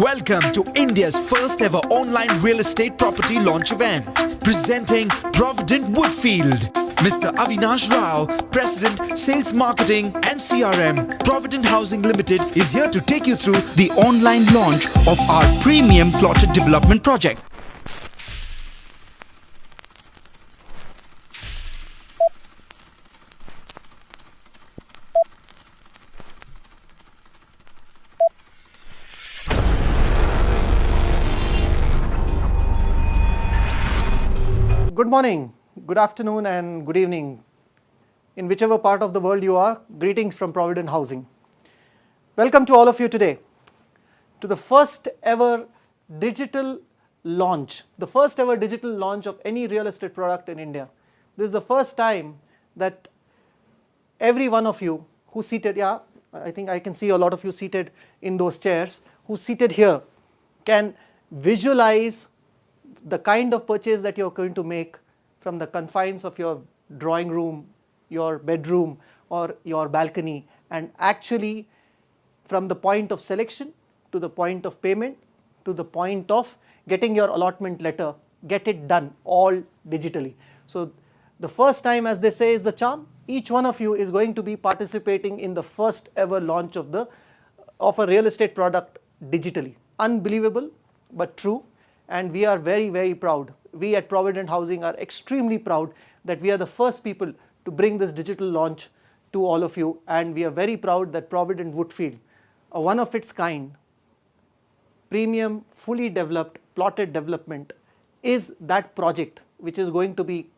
Welcome to India's first ever online real estate property launch event. Presenting Provident Woodfield. Mr. Avinash Rao, President, Sales Marketing and CRM, Provident Housing Limited is here to take you through the online launch of our premium plotted development project. Good morning, good afternoon and good evening. In whichever part of the world you are, greetings from Provident Housing. Welcome to all of you today to the first ever digital launch, of any real estate product in India. This is the first time that every one of you who's seated, I think I can see a lot of you seated in those chairs, who's seated here can visualize the kind of purchase that you're going to make from the confines of your drawing room, your bedroom or your balcony, and actually from the point of selection to the point of payment to the point of getting your allotment letter, get it done all digitally. So the first time, as they say, is the charm. Each one of you is going to be participating in the first ever launch of a real estate product digitally. Unbelievable but true. And we are very, very proud. We at Provident Housing are extremely proud that we are the first people to bring this digital launch to all of you. And we are very proud that Provident Woodfield, a one of its kind, premium, fully developed, plotted development, is that project which is going to be,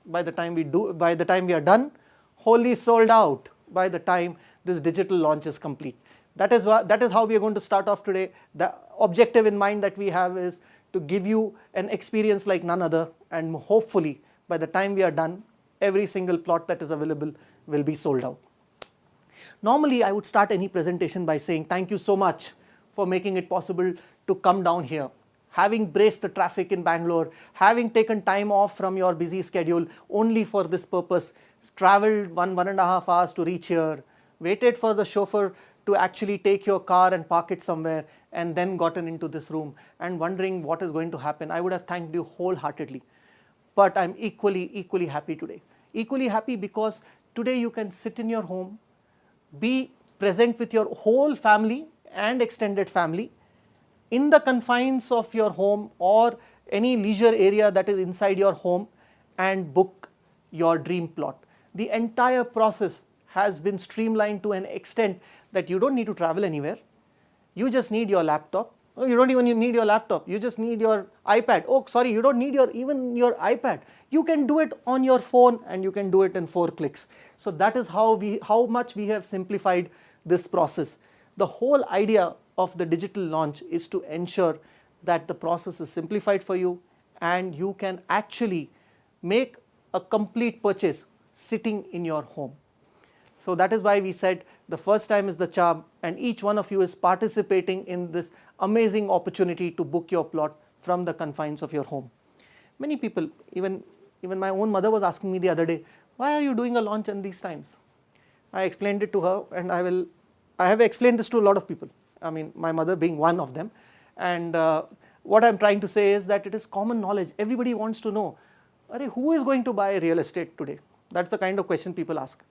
by the time we are done, wholly sold out by the time this digital launch is complete. That is how we are going to start off today. The objective in mind that we have is to give you an experience like none other, and hopefully by the time we are done, every single plot that is available will be sold out. Normally I would start any presentation by saying thank you so much for making it possible to come down here. Having braced the traffic in Bangalore, having taken time off from your busy schedule only for this purpose, traveled 1.5 hours to reach here, waited for the chauffeur to actually take your car and park it somewhere, and then gotten into this room and wondering what is going to happen. I would have thanked you wholeheartedly. But I'm equally happy today. Equally happy because today you can sit in your home, be present with your whole family and extended family in the confines of your home or any leisure area that is inside your home, and book your dream plot. The entire process has been streamlined to an extent that you don't need to travel anywhere. You just need your laptop. Oh, you don't even need your laptop. You just need your iPad. Oh, sorry, you don't need even your iPad. You can do it on your phone and you can do it in 4 clicks. So that is how much we have simplified this process. The whole idea of the digital launch is to ensure that the process is simplified for you and you can actually make a complete purchase sitting in your home. So that is why we said the first time is the charm, and each one of you is participating in this amazing opportunity to book your plot from the confines of your home. Many people, even my own mother was asking me the other day, why are you doing a launch in these times? I explained it to her, and I have explained this to a lot of people. I mean, my mother being one of them. And what I'm trying to say is that it is common knowledge. Everybody wants to know, who is going to buy real estate today? That's the kind of question people ask.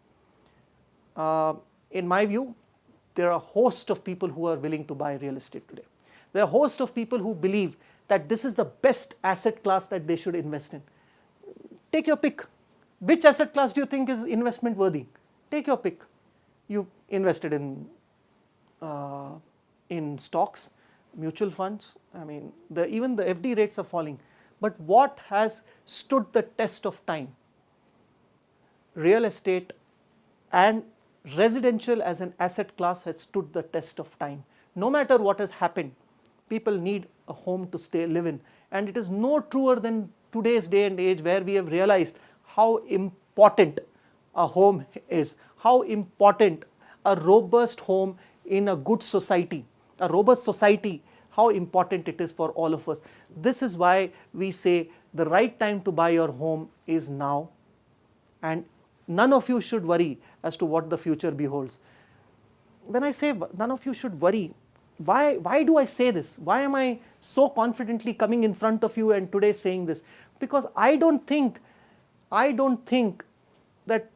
In my view, there are a host of people who are willing to buy real estate today. There are a host of people who believe that this is the best asset class that they should invest in. Take your pick. Which asset class do you think is investment worthy? Take your pick. You invested in stocks, mutual funds. I mean, even the FD rates are falling. But what has stood the test of time? Real estate and residential as an asset class has stood the test of time. No matter what has happened, people need a home to live in. And it is no truer than today's day and age, where we have realized how important a home is, how important a robust home in a good society, a robust society, how important it is for all of us. This is why we say the right time to buy your home is now, and none of you should worry as to what the future beholds. When I say none of you should worry, why do I say this? Why am I so confidently coming in front of you and today saying this? Because I don't think that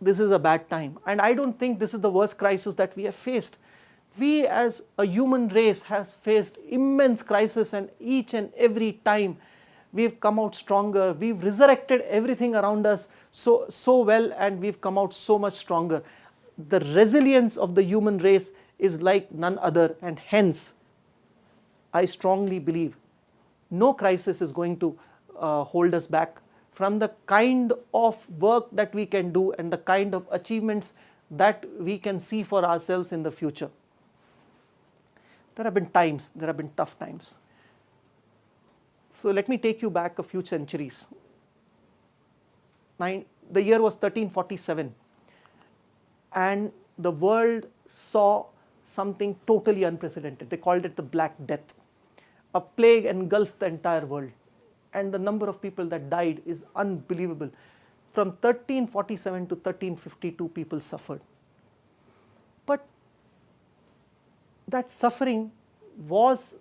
this is a bad time, and I don't think this is the worst crisis that we have faced. We as a human race has faced immense crisis, and each and every time we've come out stronger. We've resurrected everything around us so well, and we've come out so much stronger. The resilience of the human race is like none other, and hence I strongly believe no crisis is going to hold us back from the kind of work that we can do and the kind of achievements that we can see for ourselves in the future. There have been times, there have been tough times. So let me take you back a few centuries. The year was 1347, and the world saw something totally unprecedented. They called it the Black Death. A plague engulfed the entire world, and the number of people that died is unbelievable. From 1347 to 1352, people suffered. But that suffering was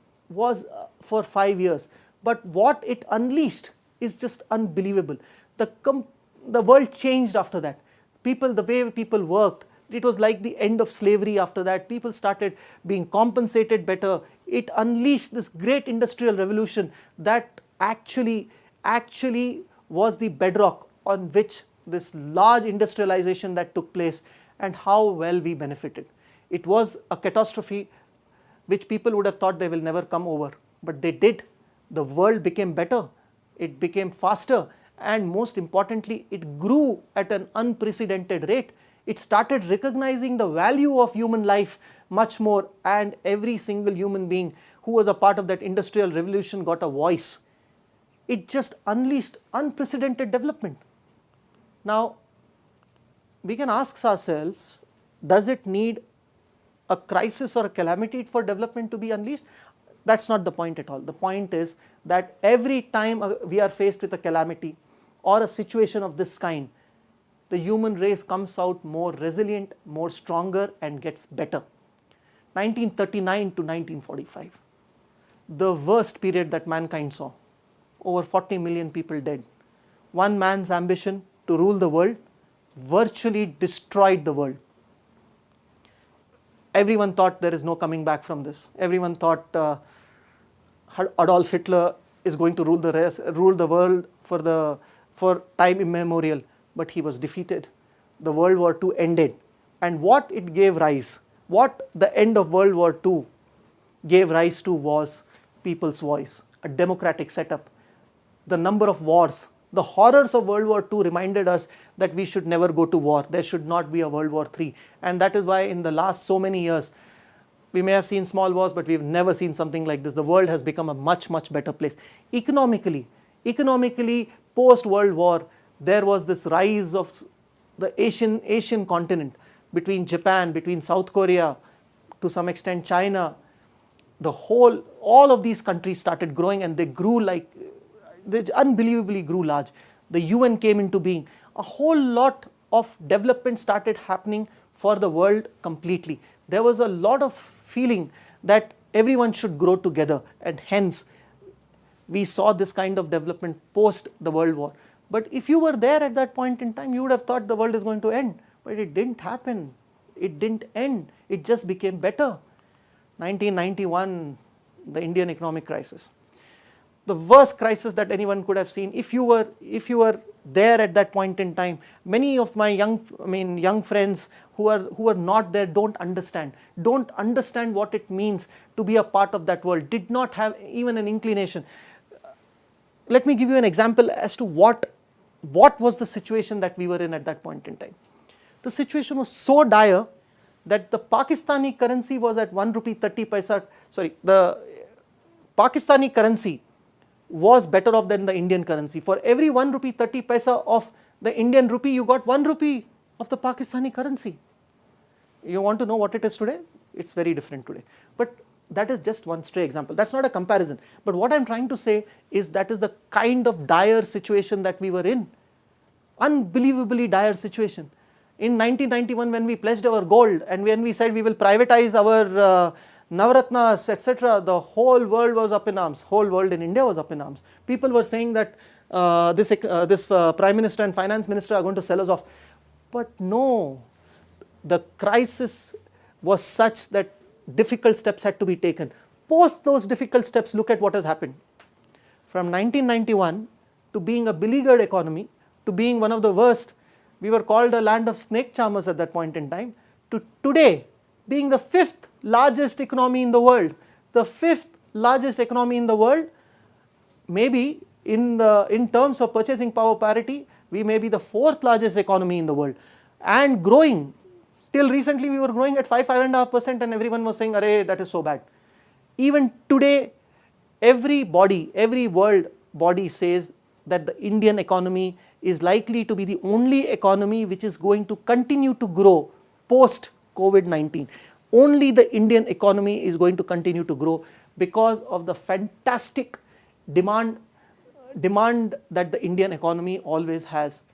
for 5 years. But what it unleashed is just unbelievable. The world changed after that. The way people worked, it was like the end of slavery after that. People started being compensated better. It unleashed this great industrial revolution that actually was the bedrock on which this large industrialization that took place, and how well we benefited. It was a catastrophe which people would have thought they will never come over, but they did. The world became better, it became faster, and most importantly, it grew at an unprecedented rate. It started recognizing the value of human life much more, and every single human being who was a part of that industrial revolution got a voice. It just unleashed unprecedented development. Now, we can ask ourselves, does it need a crisis or a calamity for development to be unleashed? That's not the point at all. The point is that every time we are faced with a calamity or a situation of this kind, the human race comes out more resilient, more stronger, and gets better. 1939 to 1945, the worst period that mankind saw. Over 40 million people dead. One man's ambition to rule the world virtually destroyed the world. Everyone thought there is no coming back from this. Everyone thought Adolf Hitler is going to rule the world for time immemorial, but he was defeated. The World War II ended, and what the end of World War II gave rise to was people's voice, a democratic setup. The number of wars, the horrors of World War II reminded us that we should never go to war. There should not be a World War III, and that is why in the last so many years, we may have seen small wars, but we've never seen something like this. The world has become a much better place. Economically, post-World War, there was this rise of the Asian continent, between Japan, between South Korea, to some extent China. All of these countries started growing, and they unbelievably grew large. The UN came into being. A whole lot of development started happening for the world completely. There was a lot of feeling that everyone should grow together, and hence we saw this kind of development post the World War. But if you were there at that point in time, you would have thought the world is going to end. But it didn't happen. It didn't end. It just became better. 1991, the Indian economic crisis. The worst crisis that anyone could have seen. If you were there at that point in time, many of my young friends who are not there don't understand what it means to be a part of that world, did not have even an inclination. Let me give you an example as to what was the situation that we were in at that point in time. The situation was so dire that the Pakistani currency was at 1 rupee 30 paisa. Sorry, the Pakistani currency was better off than the Indian currency. For every 1 rupee 30 paisa of the Indian rupee, you got 1 rupee of the Pakistani currency. You want to know what it is today? It's very different today. But that is just one stray example. That's not a comparison. But what I'm trying to say is that is the kind of dire situation that we were in. Unbelievably dire situation. In 1991, when we pledged our gold and when we said we will privatize Navaratnas, etc., the whole world was up in arms. Whole world in India was up in arms. People were saying that this Prime Minister and Finance Minister are going to sell us off. But no, the crisis was such that difficult steps had to be taken. Post those difficult steps, look at what has happened. From 1991 to being a beleaguered economy, to being one of the worst, we were called a land of snake charmers at that point in time, to today being the 5th largest economy in the world. The 5th largest economy in the world, maybe in terms of purchasing power parity, we may be the 4th largest economy in the world and growing. Till recently we were growing at 5.5% and everyone was saying, "Arey, that is so bad." Even today, every world body says that the Indian economy is likely to be the only economy which is going to continue to grow post COVID-19. Only the Indian economy is going to continue to grow because of the fantastic demand that the Indian economy always has.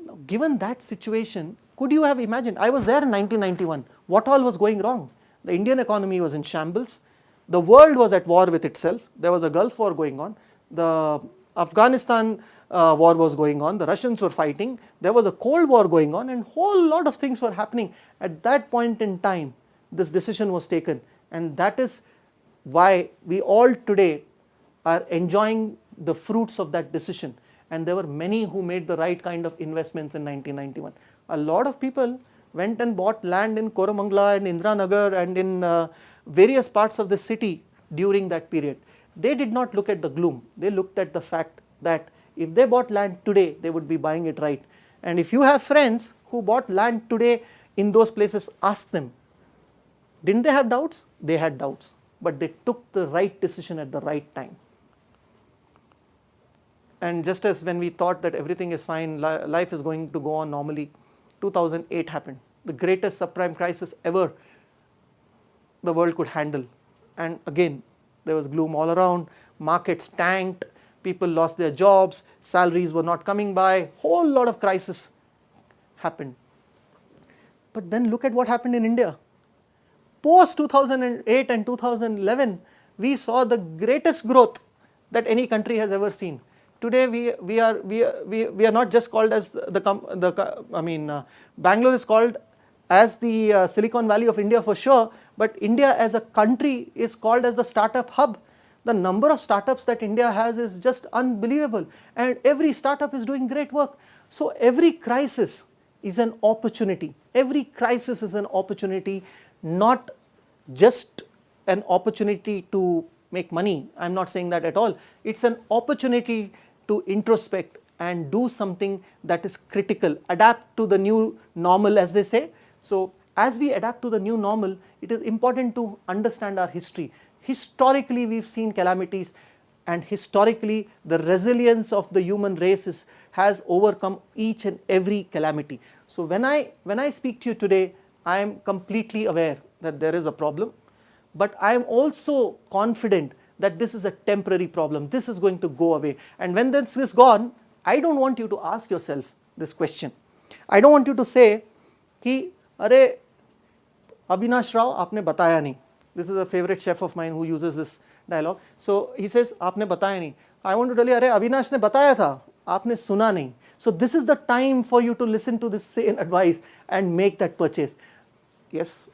Now, given that situation, could you have imagined? I was there in 1991. What all was going wrong? The Indian economy was in shambles. The world was at war with itself. There was a Gulf War going on. The Afghanistan war was going on. The Russians were fighting. There was a Cold War going on, and whole lot of things were happening. At that point in time, this decision was taken, and that is why we all today are enjoying the fruits of that decision. And there were many who made the right kind of investments in 1991. A lot of people went and bought land in Koramangala and Indranagar and in various parts of the city during that period. They did not look at the gloom. They looked at the fact that if they bought land today, they would be buying it right. And if you have friends who bought land today in those places, ask them, didn't they have doubts? They had doubts, but they took the right decision at the right time. And just as when we thought that everything is fine, life is going to go on normally, 2008 happened, the greatest subprime crisis ever the world could handle. And again, there was gloom all around, markets tanked, people lost their jobs, salaries were not coming by, whole lot of crisis happened. But then look at what happened in India. Post 2008 and 2011, we saw the greatest growth that any country has ever seen. Today we are not just called as Bangalore is called as the Silicon Valley of India for sure, but India as a country is called as the startup hub. The number of startups that India has is just unbelievable, and every startup is doing great work. So every crisis is an opportunity. Every crisis is an opportunity, not just an opportunity to make money. I'm not saying that at all. It's an opportunity to introspect and do something that is critical, adapt to the new normal, as they say. So as we adapt to the new normal, it is important to understand our history. Historically, we've seen calamities, and historically the resilience of the human race has overcome each and every calamity. So when I speak to you today, I am completely aware that there is a problem, but I am also confident that this is a temporary problem. This is going to go away, and when this is gone, I don't want you to ask yourself this question. I don't want you to say कि अरे अविनाश राव आपने बताया नहीं. This is a favorite chef of mine who uses this dialogue. So he says आपने बताया नहीं. I want to tell you, अरे अविनाश ने बताया था, आपने सुना नहीं. So this is the time for you to listen to this sane advice and make that purchase. Yes,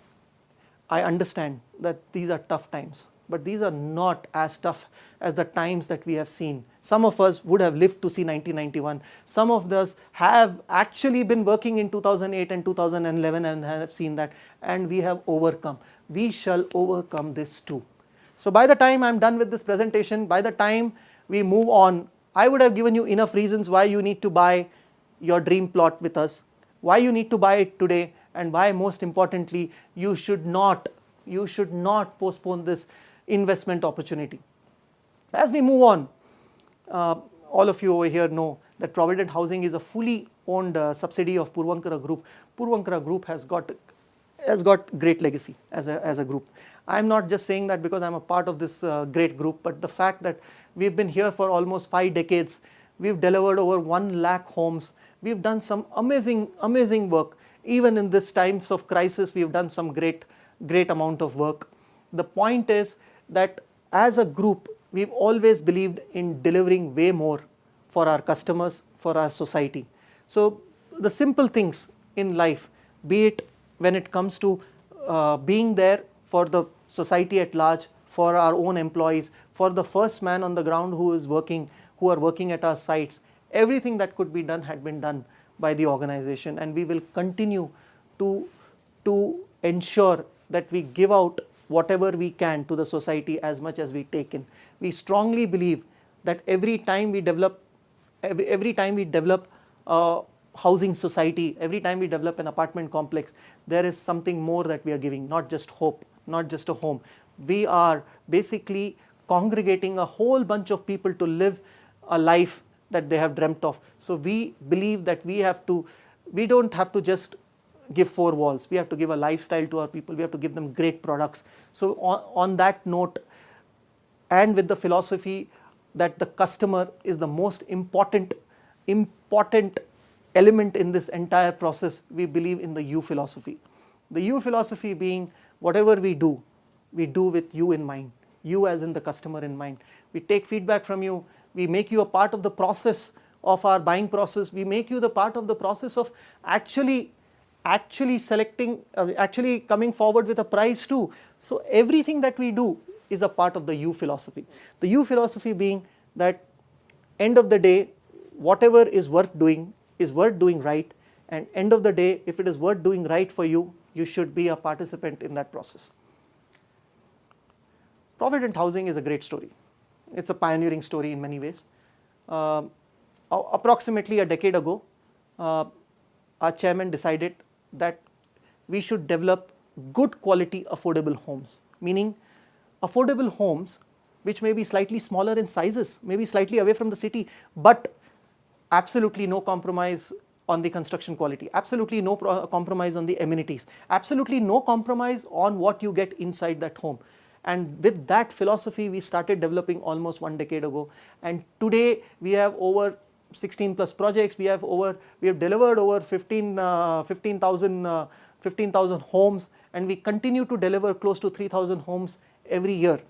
I understand that these are tough times, but these are not as tough as the times that we have seen. Some of us would have lived to see 1991. Some of us have actually been working in 2008 and 2011 and have seen that, and we have overcome. We shall overcome this too. So by the time I am done with this presentation, by the time we move on, I would have given you enough reasons why you need to buy your dream plot with us, why you need to buy it today, and why most importantly you should not postpone this investment opportunity. As we move on, all of you over here know that Provident Housing is a fully owned subsidiary of Puravankara Group. Puravankara Group has got great legacy as a group. I am not just saying that because I am a part of this great group, but the fact that we have been here for almost 5 decades, we have delivered over 1 lakh homes, we have done some amazing work. Even in this times of crisis, we have done some great amount of work. The point is that as a group, we've always believed in delivering way more for our customers, for our society. So the simple things in life, be it when it comes to being there for the society at large, for our own employees, for the first man on the ground who are working at our sites, everything that could be done had been done by the organization, and we will continue to ensure that we give out whatever we can to the society as much as we take in. We strongly believe that every time we develop a housing society, every time we develop an apartment complex, there is something more that we are giving, not just hope, not just a home. We are basically congregating a whole bunch of people to live a life that they have dreamt of. So we believe that we don't have to just give four walls, we have to give a lifestyle to our people, we have to give them great products. So on that note, and with the philosophy that the customer is the most important element in this entire process, we believe in the U philosophy. The U philosophy being, whatever we do with you in mind, you as in the customer in mind. We take feedback from you, we make you a part of the process of our buying process, we make you the part of the process of actually selecting, actually coming forward with a price too. So everything that we do is a part of the U philosophy. The U philosophy being that end of the day, whatever is worth doing right, and end of the day, if it is worth doing right for you, you should be a participant in that process. Provident Housing is a great story. It's a pioneering story in many ways. Approximately a decade ago, our chairman decided that we should develop good quality affordable homes, meaning affordable homes which may be slightly smaller in sizes, maybe slightly away from the city, but absolutely no compromise on the construction quality, absolutely no compromise on the amenities, absolutely no compromise on what you get inside that home. And with that philosophy, we started developing almost 1 decade ago. And today we have over 16 plus projects. We have delivered over 15,000 homes, and we continue to deliver close to 3,000 homes every year.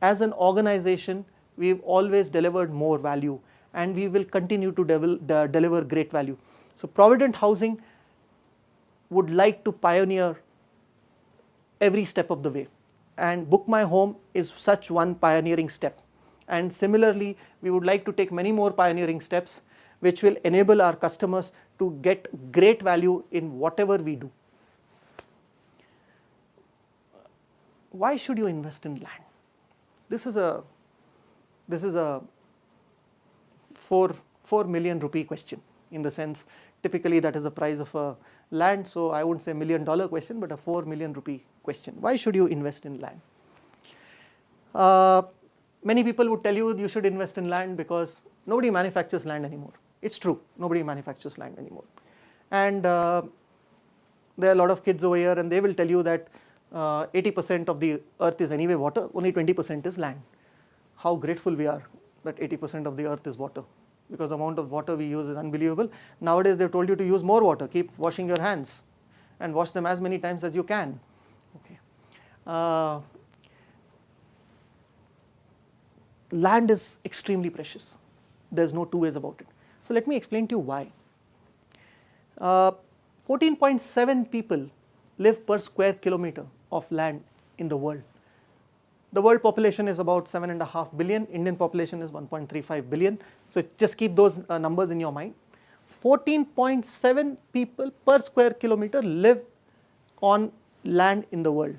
As an organization, we've always delivered more value, and we will continue to deliver great value. So Provident Housing would like to pioneer every step of the way, and Book My Home is such one pioneering step. And similarly, we would like to take many more pioneering steps which will enable our customers to get great value in whatever we do. Why should you invest in land? This is a 4 million rupee question, in the sense typically that is the price of a land, so I wouldn't say $1 million question, but a 4 million rupee question. Why should you invest in land? Many people would tell you should invest in land because nobody manufactures land anymore. It's true, nobody manufactures land anymore. And there are a lot of kids over here, and they will tell you that 80% of the earth is anyway water, only 20% is land. How grateful we are that 80% of the earth is water, because the amount of water we use is unbelievable. Nowadays they've told you to use more water, keep washing your hands and wash them as many times as you can. Okay. Land is extremely precious. There's no two ways about it. So let me explain to you why. 14.7 people live per square kilometer of land in the world. The world population is about 7.5 billion, Indian population is 1.35 billion. So just keep those numbers in your mind. 14.7 people per square kilometer live on land in the world.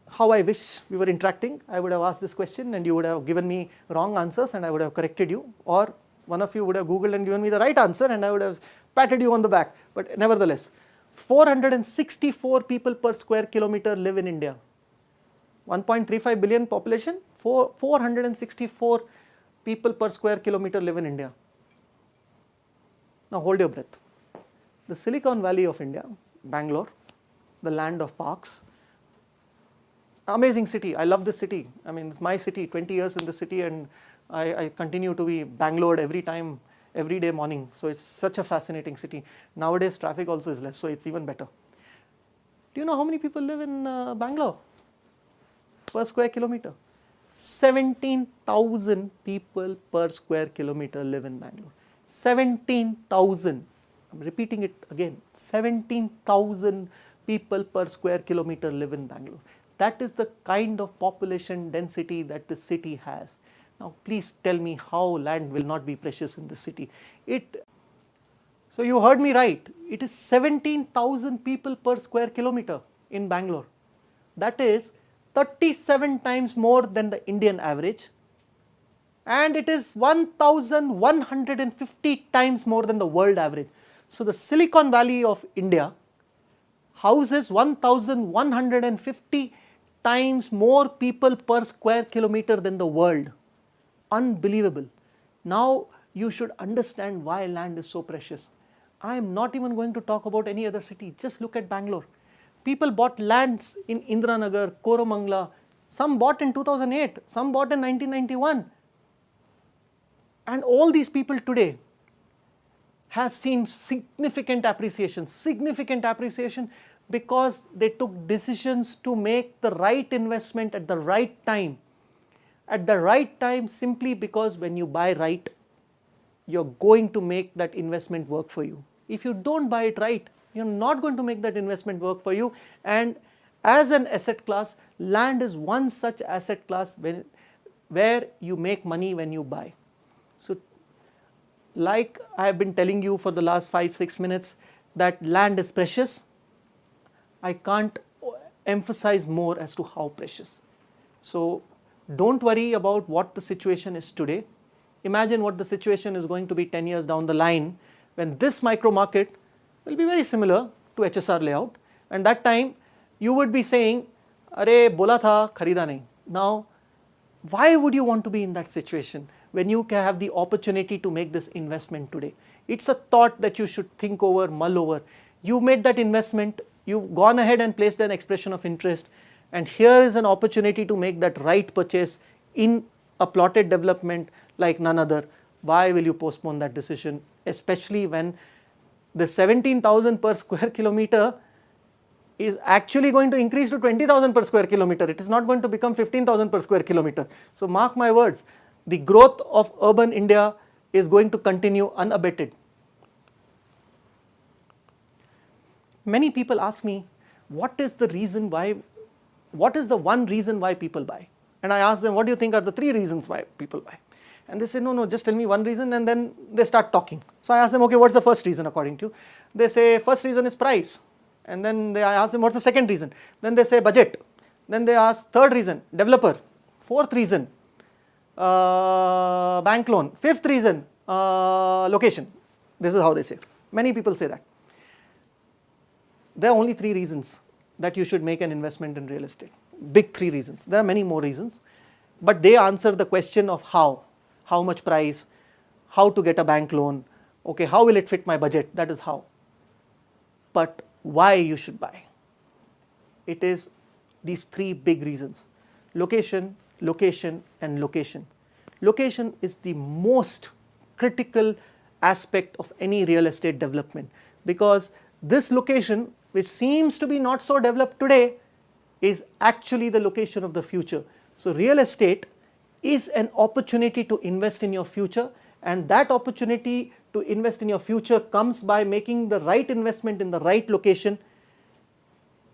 How I wish we were interacting. I would have asked this question and you would have given me wrong answers and I would have corrected you, or one of you would have Googled and given me the right answer and I would have patted you on the back. But nevertheless, 464 people per square kilometer live in India. 1.35 billion population, 464 people per square kilometer live in India. Now hold your breath. The Silicon Valley of India, Bangalore, the land of parks, amazing city. I love this city. I mean, it's my city, 20 years in the city, and I continue to be Bangalored every day morning. So it's such a fascinating city. Nowadays traffic also is less, so it's even better. Do you know how many people live in Bangalore per square kilometer? 17,000 people per square kilometer live in Bangalore. 17,000. I'm repeating it again. 17,000 people per square kilometer live in Bangalore. That is the kind of population density that the city has. Now please tell me how land will not be precious in this city. So you heard me right. It is 17,000 people per square kilometer in Bangalore. That is 37 times more than the Indian average, and it is 1,150 times more than the world average. So the Silicon Valley of India houses 1,150 times more people per square kilometer than the world. Unbelievable. Now you should understand why land is so precious. I am not even going to talk about any other city. Just look at Bangalore. People bought lands in Indiranagar, Koramangala. Some bought in 2008, some bought in 1991. And all these people today have seen significant appreciation because they took decisions to make the right investment at the right time. At the right time simply because when you buy right, you're going to make that investment work for you. If you don't buy it right, you're not going to make that investment work for you. And as an asset class, land is one such asset class where you make money when you buy. So like I have been telling you for the last 5-6 minutes that land is precious, I can't emphasize more as to how precious. So don't worry about what the situation is today. Imagine what the situation is going to be 10 years down the line when this micro market will be very similar to HSR layout, and that time you would be saying, "Arey bola tha, kharida nahi." Now, why would you want to be in that situation when you can have the opportunity to make this investment today? It's a thought that you should think over, mull over. You made that investment, you've gone ahead and placed an expression of interest, and here is an opportunity to make that right purchase in a plotted development like none other. Why will you postpone that decision, especially when the 17,000 per square kilometer is actually going to increase to 20,000 per square kilometer. It is not going to become 15,000 per square kilometer. So mark my words, the growth of urban India is going to continue unabated. Many people ask me, what is the one reason why people buy? And I ask them, what do you think are the 3 reasons why people buy? And they say, no, just tell me one reason, and then they start talking. So I ask them, okay, what's the first reason according to you? They say, first reason is price. And then I ask them, what's the second reason? Then they say budget. Then they ask, third reason, developer. Fourth reason, bank loan. Fifth reason, location. This is how they say. Many people say that. There are only 3 reasons that you should make an investment in real estate. Big 3 reasons. There are many more reasons, but they answer the question of how much price, how to get a bank loan, okay, how will it fit my budget, that is how. But why you should buy? It is these 3 big reasons: location, location and location. Location is the most critical aspect of any real estate development, because this location, which seems to be not so developed today, is actually the location of the future. So real estate is an opportunity to invest in your future, and that opportunity to invest in your future comes by making the right investment in the right location.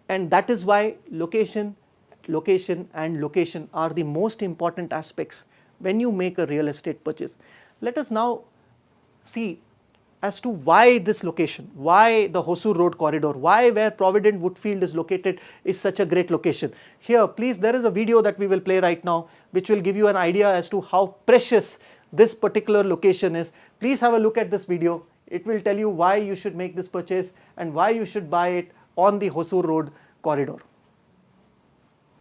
And that is why location, location and location are the most important aspects when you make a real estate purchase. Let us now see as to why this location, why the Hosur Road corridor, why where Provident Woodfield is located is such a great location. Here, please, there is a video that we will play right now which will give you an idea as to how precious this particular location is. Please have a look at this video. It will tell you why you should make this purchase and why you should buy it on the Hosur Road corridor.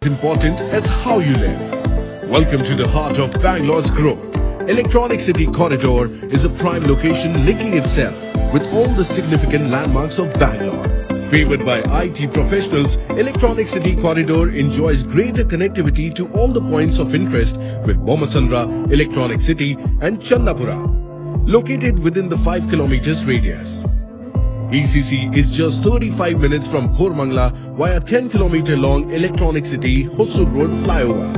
Important as how you live. Welcome to the heart of Bangalore's growth. Electronic City Corridor is a prime location linking itself with all the significant landmarks of Bangalore. Favored by IT professionals, Electronic City Corridor enjoys greater connectivity to all the points of interest with Bomasandra, Electronic City and Chandapura, located within the 5 kilometers radius. ECC is just 35 minutes from Koramangala via 10-kilometer long Electronic City Hosur Road flyover,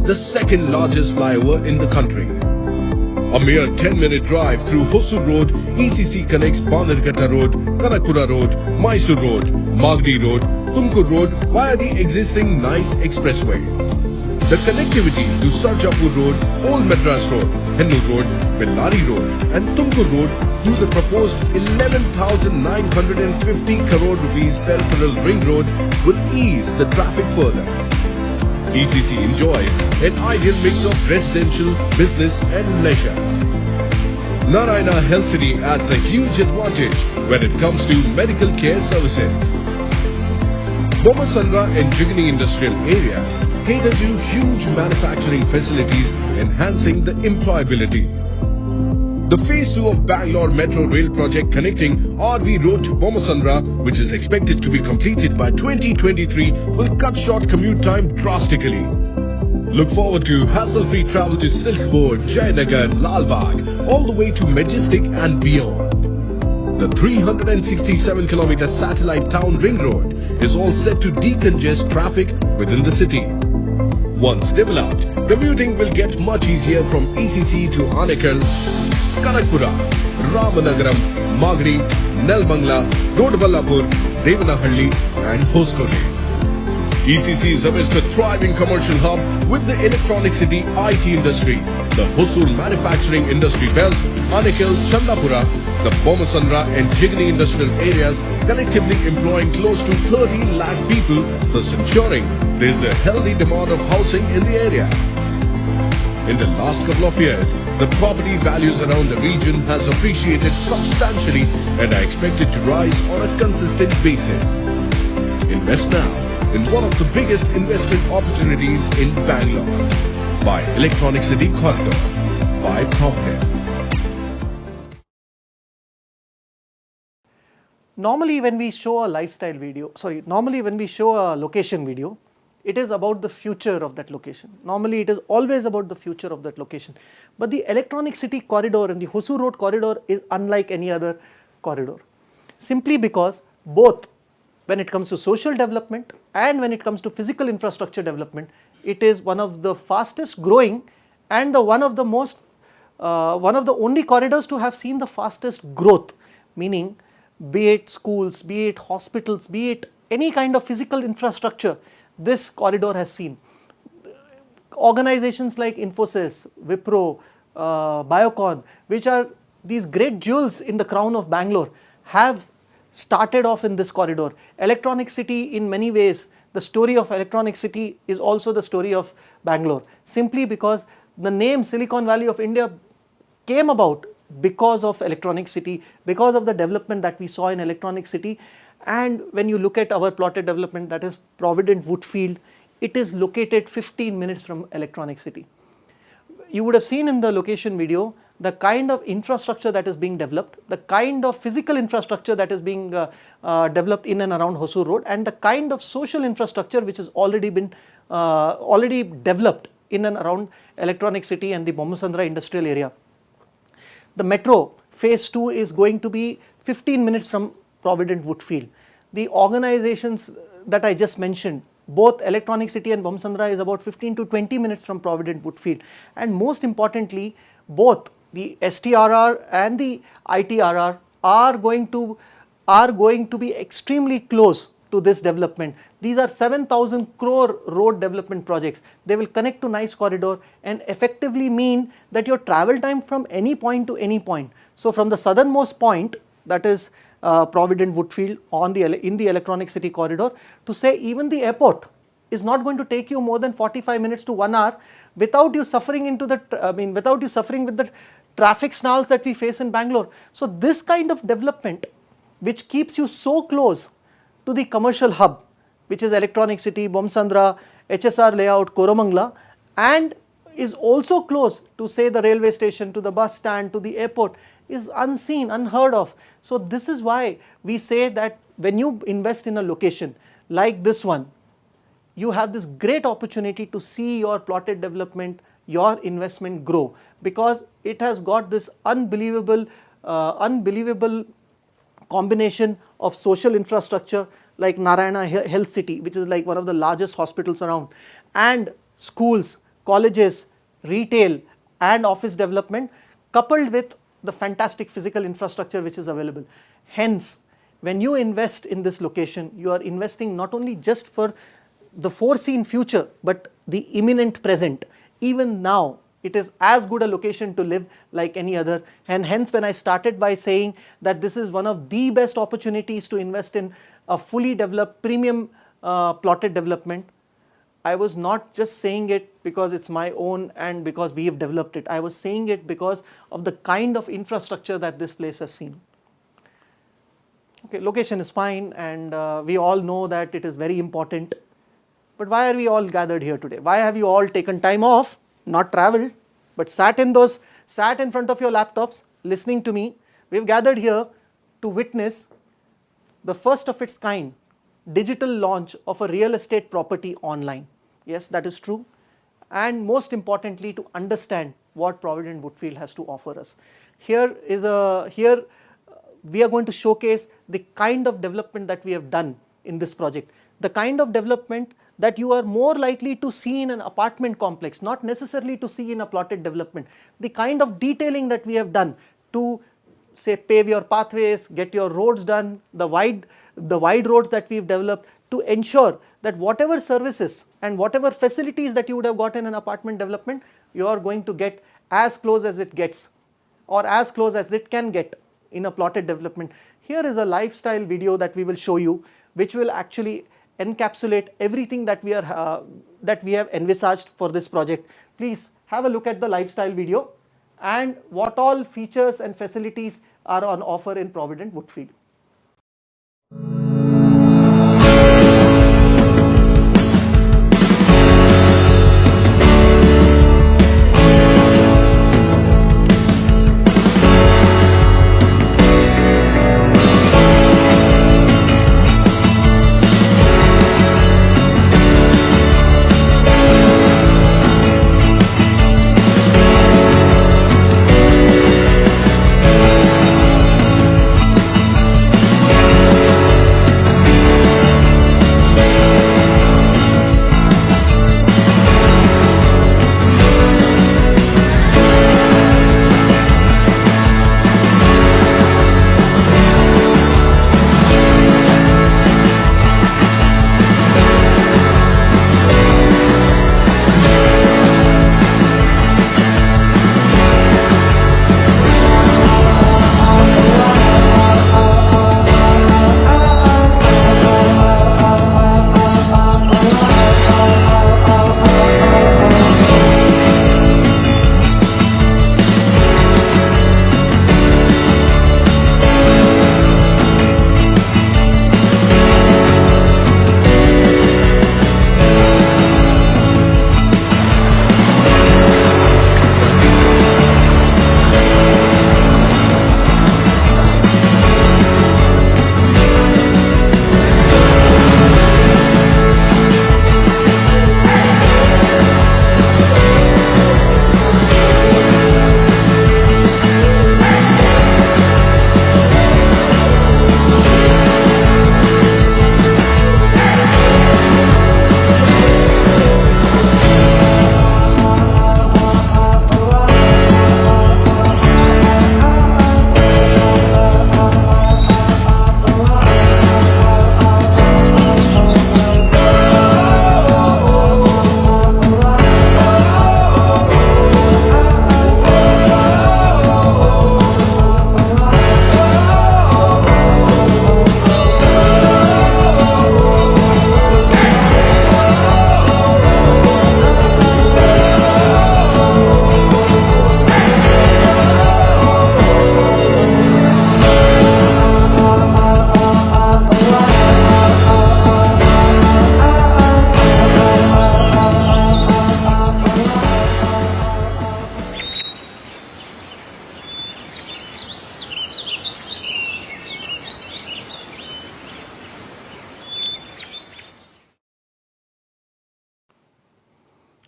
the second largest flyover in the country. A mere 10-minute drive through Hosur Road, ECC connects Bangalore Road, Kanakpura Road, Mysore Road, Magdi Road, Tumkur Road via the existing NICE Expressway. The connectivity to Sarjapur Road, Old Madras Road, Hennur Road, Bellari Road and Tumkur Road through the proposed 11,950 crore rupees peripheral ring road will ease the traffic further. ECC enjoys an ideal mix of residential, business and leisure. Narayana Health City adds a huge advantage when it comes to medical care services. Bomasandra and Jigani industrial areas cater to huge manufacturing facilities enhancing the employability. The Phase 2 of Bangalore Metro Rail project connecting RV Road to Bomasandra, which is expected to be completed by 2023, will cut short commute time drastically. Look forward to hassle-free travel to Silkpur, Jayanagar, Lalbagh, all the way to Majestic and beyond. The 367-kilometer satellite town ring road is all set to decongest traffic within the city. Once developed, commuting will get much easier from ECC to Anekal, Kanakpura, Ramanagaram, Magdi, Nelbangla, Rodvallapur, Devanahalli and Hoskote. ECC is amidst a thriving commercial hub with the Electronic City IT industry, the Hosur manufacturing industry belt, Anekal, Chandapura, the Bomasandra and Jigani industrial areas collectively employing close to 30 lakh people, thus ensuring there is a healthy demand of housing in the area. In the last couple of years, the property values around the region has appreciated substantially and are expected to rise on a consistent basis. Invest now in one of the biggest investment opportunities in Bangalore by Electronic City Corridor by Provident. Normally when we show a lifestyle video, normally when we show a location video, it is about the future of that location. Normally it is always about the future of that location. But the Electronic City corridor and the Hosur Road corridor is unlike any other corridor. Simply because both when it comes to social development and when it comes to physical infrastructure development, it is one of the fastest growing and one of the only corridors to have seen the fastest growth, meaning be it schools, be it hospitals, be it any kind of physical infrastructure, this corridor has seen. Organizations like Infosys, Wipro, Biocon, which are these great jewels in the crown of Bangalore, have started off in this corridor. Electronic City, in many ways, the story of Electronic City is also the story of Bangalore, simply because the name Silicon Valley of India came about because of Electronic City, because of the development that we saw in Electronic City. And when you look at our plotted development, that is Provident Woodfield, it is located 15 minutes from Electronic City. You would have seen in the location video the kind of infrastructure that is being developed, the kind of physical infrastructure that is being developed in and around Hosur Road, and the kind of social infrastructure which has already been developed in and around Electronic City and the Bomasandra industrial area. The metro phase 2 is going to be 15 minutes from Provident Woodfield. The organizations that I just mentioned, both Electronic City and Bomasandra, is about 15 to 20 minutes from Provident Woodfield. And most importantly, both the STRR and the ITRR are going to be extremely close to this development. These are 7,000 crore road development projects. They will connect to NICE corridor and effectively mean that your travel time from any point to any point. So from the southernmost point, that is Provident Woodfield in the Electronic City corridor, to say even the airport is not going to take you more than 45 minutes to 1 hour without you suffering with the traffic snarls that we face in Bangalore. So this kind of development, which keeps you so close to the commercial hub, which is Electronic City, Bomasandra, HSR layout, Koramangala, and is also close to, say, the railway station, to the bus stand, to the airport, is unseen, unheard of. So this is why we say that when you invest in a location like this one, you have this great opportunity to see your plotted development, your investment grow, because it has got this unbelievable combination of social infrastructure like Narayana Health City, which is like one of the largest hospitals around, and schools, colleges, retail and office development, coupled with the fantastic physical infrastructure which is available. Hence, when you invest in this location, you are investing not only just for the foreseen future, but the imminent present. Even now, it is as good a location to live like any other, and hence when I started by saying that this is one of the best opportunities to invest in a fully developed premium plotted development, I was not just saying it because it's my own and because we have developed it. I was saying it because of the kind of infrastructure that this place has seen. Okay, location is fine, and we all know that it is very important. But why are we all gathered here today? Why have you all taken time off, not traveled, but sat in front of your laptops, listening to me? We've gathered here to witness the first of its kind digital launch of a real estate property online. Yes, that is true. And most importantly, to understand what Provident Woodfield has to offer us. Here we are going to showcase the kind of development that we have done in this project, the kind of development that you are more likely to see in an apartment complex, not necessarily to see in a plotted development, the kind of detailing that we have done to say pave your pathways, get your roads done, the wide roads that we've developed to ensure that whatever services and whatever facilities that you would have got in an apartment development, you are going to get as close as it gets or as close as it can get in a plotted development. Here is a lifestyle video that we will show you, which will actually encapsulate everything that we have envisaged for this project. Please have a look at the lifestyle video and what all features and facilities are on offer in Provident Woodfield.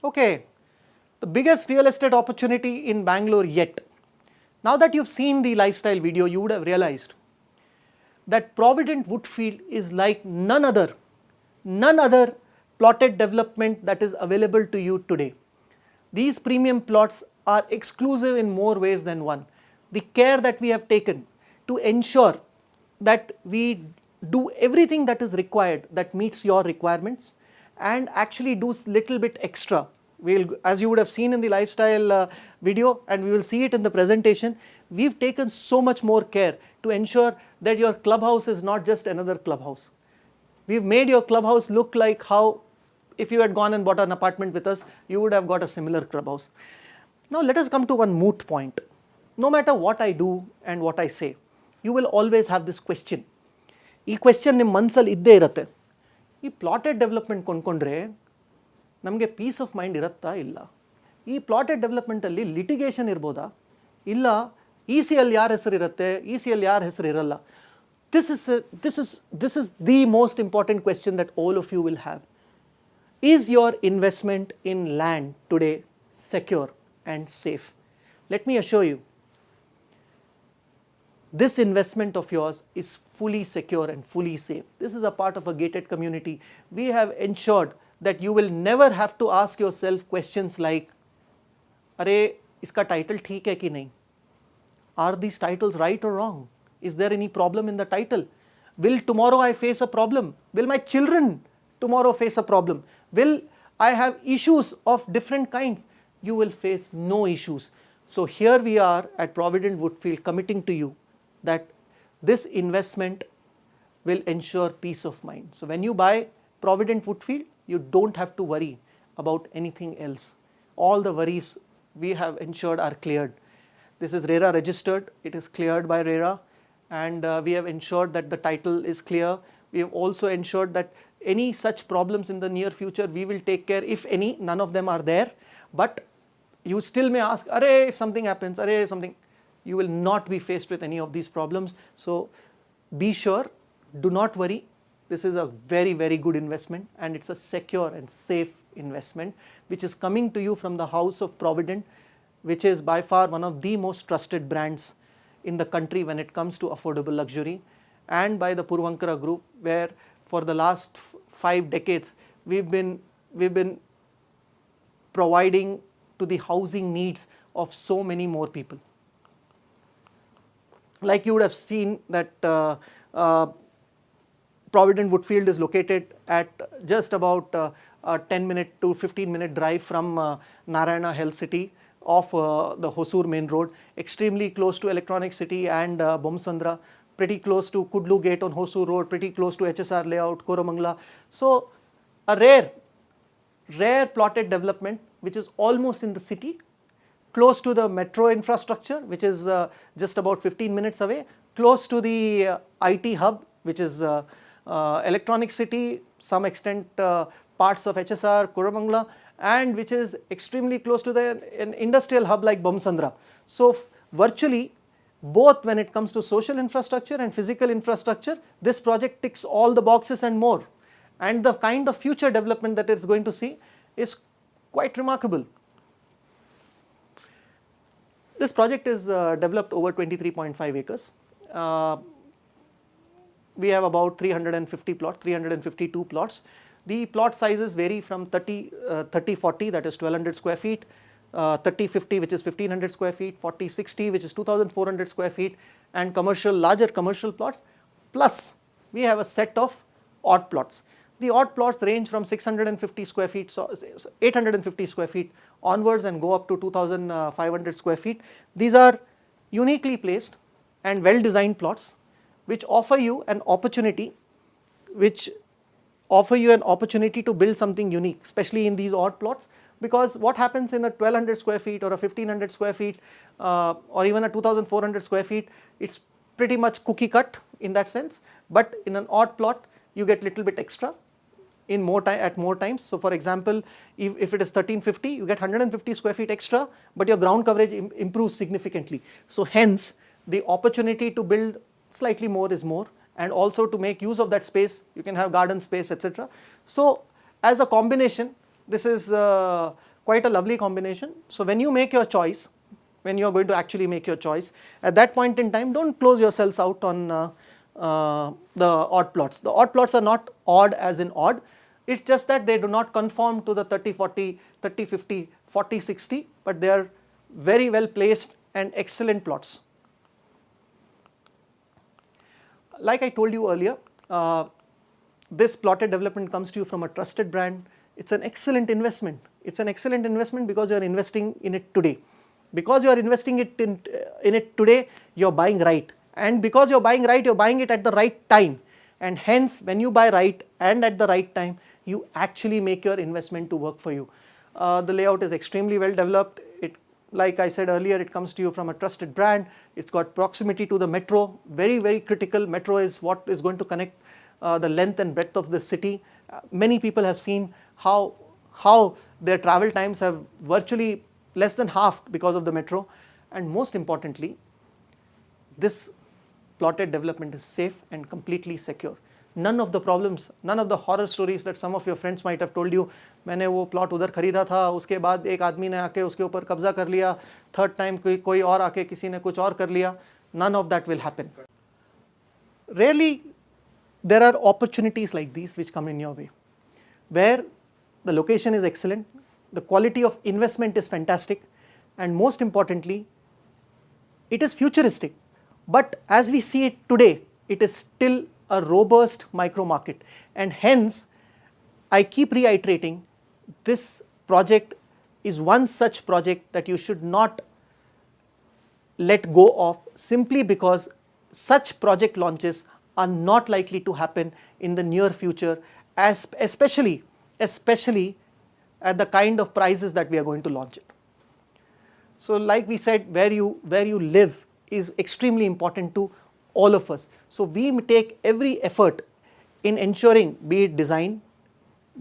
Okay, the biggest real estate opportunity in Bangalore yet. Now that you've seen the lifestyle video, you would have realized that Provident Woodfield is like none other plotted development that is available to you today. These premium plots are exclusive in more ways than one. The care that we have taken to ensure that we do everything that is required that meets your requirements and actually do little bit extra. As you would have seen in the lifestyle video, and we will see it in the presentation, we've taken so much more care to ensure that your clubhouse is not just another clubhouse. We've made your clubhouse look like how if you had gone and bought an apartment with us, you would have got a similar clubhouse. Now let us come to one moot point. No matter what I do and what I say, you will always have this question. ಈ question ನಿಮ್ಮ ಮನಸ್ಸಲ್ಲಿ ಇದ್ದೇ ಇರುತ್ತೆ. ಈ plotted development ಕೊಂಡ್ಕೊಂಡ್ರೆ ನಮಗೆ piece of mind ಇರುತ್ತಾ ಇಲ್ಲ? ಈ ಪ್ಲಾಟೆಡ್ ಡೆವಲಪ್ಮೆಂಟಲ್ಲಿ ಲಿಟಿಗೇಷನ್ ಇರ್ಬೋದಾ? ಇಲ್ಲ ECL ಯಾರ ಹೆಸರು ಇರುತ್ತೆ, ECL ಯಾರ ಹೆಸರು ಇರಲ್ಲ? This is the most important question that all of you will have. Is your investment in land today secure and safe? Let me assure you, this investment of yours is fully secure and fully safe. This is a part of a gated community. We have ensured that you will never have to ask yourself questions like, "Arey, iska title theek hai ki nahi? Are these titles right or wrong? Is there any problem in the title? Will tomorrow I face a problem? Will my children tomorrow face a problem? Will I have issues of different kinds?" You will face no issues. So here we are at Provident Woodfield committing to you that this investment will ensure peace of mind. So when you buy Provident Woodfield, you don't have to worry about anything else. All the worries we have ensured are cleared. This is RERA registered, it is cleared by RERA, and we have ensured that the title is clear. We have also ensured that any such problems in the near future we will take care, if any, none of them are there. But you still may ask, "Arey, if something happens, arey, something," you will not be faced with any of these problems. So be sure, do not worry. This is a very, very good investment, and it's a secure and safe investment which is coming to you from the house of Provident, which is by far one of the most trusted brands in the country when it comes to affordable luxury, and by the Puravankara Group, where for the last 5 decades we've been providing to the housing needs of so many more people. Like you would have seen that Provident Woodfield is located at just about a 10-minute to 15-minute drive from Narayana Health City off the Hosur main road, extremely close to Electronic City and Bomsandra, pretty close to Kudlu Gate on Hosur Road, pretty close to HSR layout, Koramangala. So a rare plotted development which is almost in the city, close to the metro infrastructure, which is just about 15 minutes away, close to the IT hub, which is Electronic City, some extent parts of HSR, Koramangala, and which is extremely close to an industrial hub like Bomsandra. So virtually, both when it comes to social infrastructure and physical infrastructure, this project ticks all the boxes and more. And the kind of future development that it's going to see is quite remarkable. This project is developed over 23.5 acres. We have about 352 plots. The plot sizes vary from 30-40, that is 1200 square feet, 30-50, which is 1500 square feet, 40-60, which is 2400 square feet, and larger commercial plots. Plus, we have a set of odd plots. The odd plots range from 650 square feet, so 850 square feet onwards, and go up to 2500 square feet. These are uniquely placed and well designed plots which offer you an opportunity to build something unique, especially in these odd plots, because what happens in a 1200 square feet or a 1500 square feet or even a 2400 square feet, it's pretty much cookie cut in that sense. But in an odd plot, you get little bit extra at more times. So for example, if it is 1350, you get 150 square feet extra, but your ground coverage improves significantly. So hence, the opportunity to build slightly more is more, and also to make use of that space, you can have garden space, etc. So as a combination, this is quite a lovely combination. So when you make your choice, when you are going to actually make your choice, at that point in time, don't close yourselves out on the odd plots. The odd plots are not odd as in odd, it's just that they do not conform to the 30-40, 30-50, 40-60, but they are very well placed and excellent plots. Like I told you earlier, this plotted development comes to you from a trusted brand. It's an excellent investment. It's an excellent investment because you are investing in it today. Because you are investing in it today, you are buying right. And because you are buying right, you are buying it at the right time. And hence, when you buy right and at the right time, you actually make your investment to work for you. The layout is extremely well developed. Like I said earlier, it comes to you from a trusted brand. It's got proximity to the metro, very, very critical. Metro is what is going to connect the length and breadth of the city. Many people have seen how their travel times have virtually less than halved because of the metro. And most importantly, this plotted development is safe and completely secure. None of the problems, none of the horror stories that some of your friends might have told you, मैंने वो plot उधर खरीदा था, उसके बाद एक आदमी ने आके उसके ऊपर कब्जा कर लिया, थर्ड टाइम कोई और आके किसी ने कुछ और कर लिया. None of that will happen. Rarely there are opportunities like these which come in your way, where the location is excellent, the quality of investment is fantastic, and most importantly, it is futuristic. But as we see it today, it is still a robust micro market, and hence I keep reiterating, this project is one such project that you should not let go of, simply because such project launches are not likely to happen in the near future, especially at the kind of prices that we are going to launch it. So like we said, where you live is extremely important to all of us. So we take every effort in ensuring, be it design,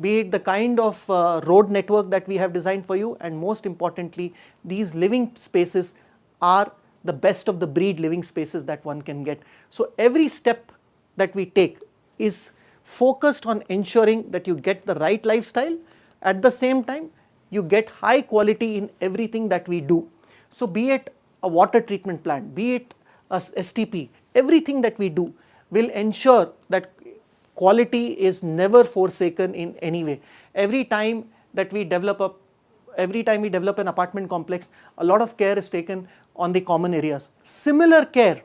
be it the kind of road network that we have designed for you, and most importantly, these living spaces are the best of the breed living spaces that one can get. So every step that we take is focused on ensuring that you get the right lifestyle. At the same time, you get high quality in everything that we do. So be it a water treatment plant, be it a STP, everything that we do will ensure that quality is never forsaken in any way. Every time we develop an apartment complex, a lot of care is taken on the common areas. Similar care,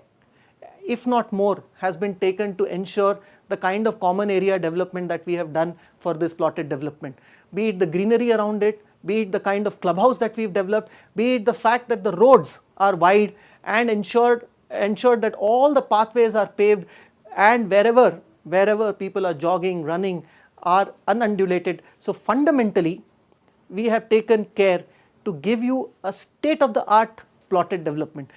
if not more, has been taken to ensure the kind of common area development that we have done for this plotted development. Be it the greenery around it, be it the kind of clubhouse that we've developed, be it the fact that the roads are wide and ensured that all the pathways are paved, and wherever people are jogging, running, are unundulated. So fundamentally, we have taken care to give you a state-of-the-art plotted development.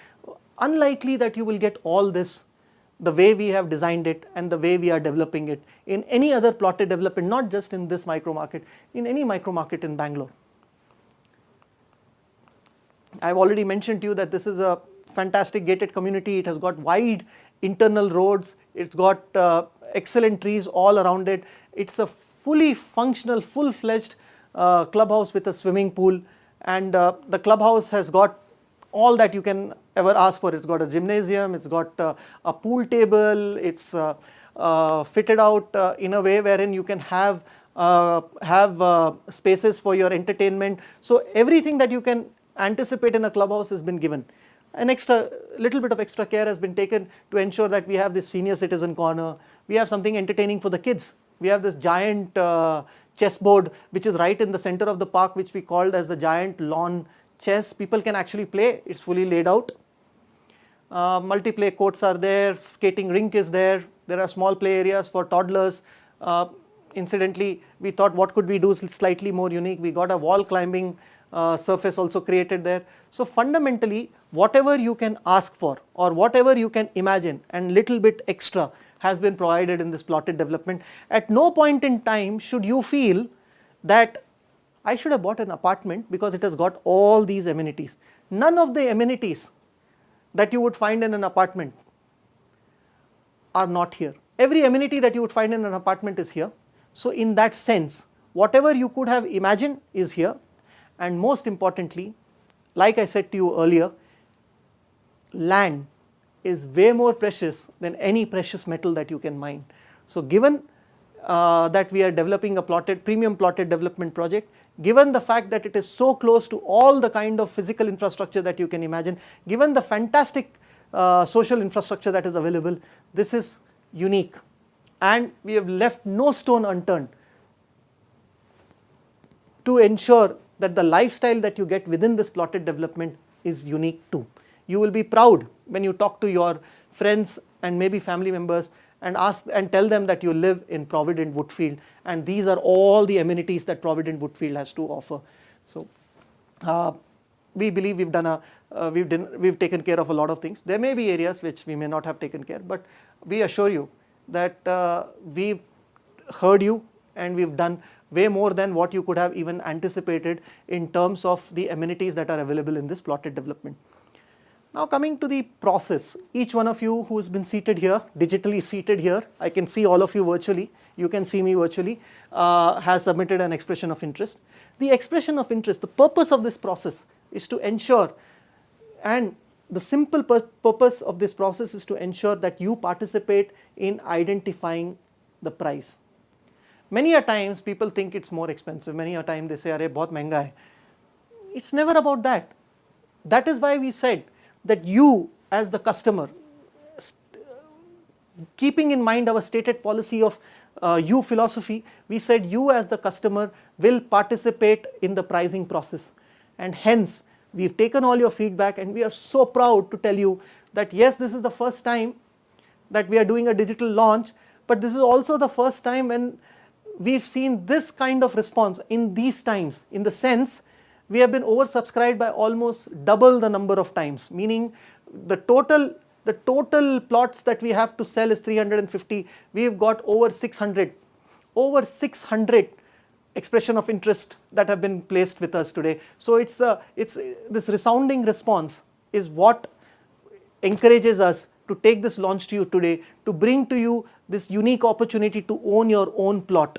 Unlikely that you will get all this the way we have designed it and the way we are developing it in any other plotted development, not just in this micro market, in any micro market in Bangalore. I've already mentioned to you that this is a fantastic gated community. It has got wide internal roads, it's got excellent trees all around it. It's a fully functional, full-fledged clubhouse with a swimming pool, and the clubhouse has got all that you can ever ask for. It's got a gymnasium, it's got a pool table, it's fitted out in a way wherein you can have spaces for your entertainment. So everything that you can anticipate in a clubhouse has been given. Little bit of extra care has been taken to ensure that we have this senior citizen corner, we have something entertaining for the kids. We have this giant chessboard which is right in the center of the park, which we called as the giant lawn chess. People can actually play, it's fully laid out. Multiplay courts are there, skating rink is there, there are small play areas for toddlers. Incidentally, we thought what could we do slightly more unique, we got a wall climbing surface also created there. So fundamentally, whatever you can ask for or whatever you can imagine and little bit extra has been provided in this plotted development. At no point in time should you feel that I should have bought an apartment because it has got all these amenities. None of the amenities that you would find in an apartment are not here. Every amenity that you would find in an apartment is here. So in that sense, whatever you could have imagined is here. And most importantly, like I said to you earlier, land is way more precious than any precious metal that you can mine. So given that we are developing a premium plotted development project, given the fact that it is so close to all the kind of physical infrastructure that you can imagine, given the fantastic social infrastructure that is available, this is unique, and we have left no stone unturned to ensure that the lifestyle that you get within this plotted development is unique too. You will be proud when you talk to your friends and maybe family members and ask and tell them that you live in Provident Woodfield, and these are all the amenities that Provident Woodfield has to offer. So we believe we've taken care of a lot of things. There may be areas which we may not have taken care, but we assure you that we've heard you and we've done way more than what you could have even anticipated in terms of the amenities that are available in this plotted development. Now coming to the process, each one of you who has been seated here, digitally seated here, I can see all of you virtually, you can see me virtually, has submitted an expression of interest. The expression of interest, the purpose of this process is to ensure, and the simple purpose of this process is to ensure that you participate in identifying the price. Many a times people think it's more expensive, many a time they say, "Arey, bahut mehenga hai." It's never about that. That is why we said that you as the customer, keeping in mind our stated policy of you philosophy, we said you as the customer will participate in the pricing process, and hence we've taken all your feedback, and we are so proud to tell you that yes, this is the first time that we are doing a digital launch, but this is also the first time when we've seen this kind of response in these times, in the sense we have been oversubscribed by almost double the number of times, meaning the total plots that we have to sell is 350, we've got over 600 expression of interest that have been placed with us today. So it's this resounding response is what encourages us to take this launch to you today, to bring to you this unique opportunity to own your own plot.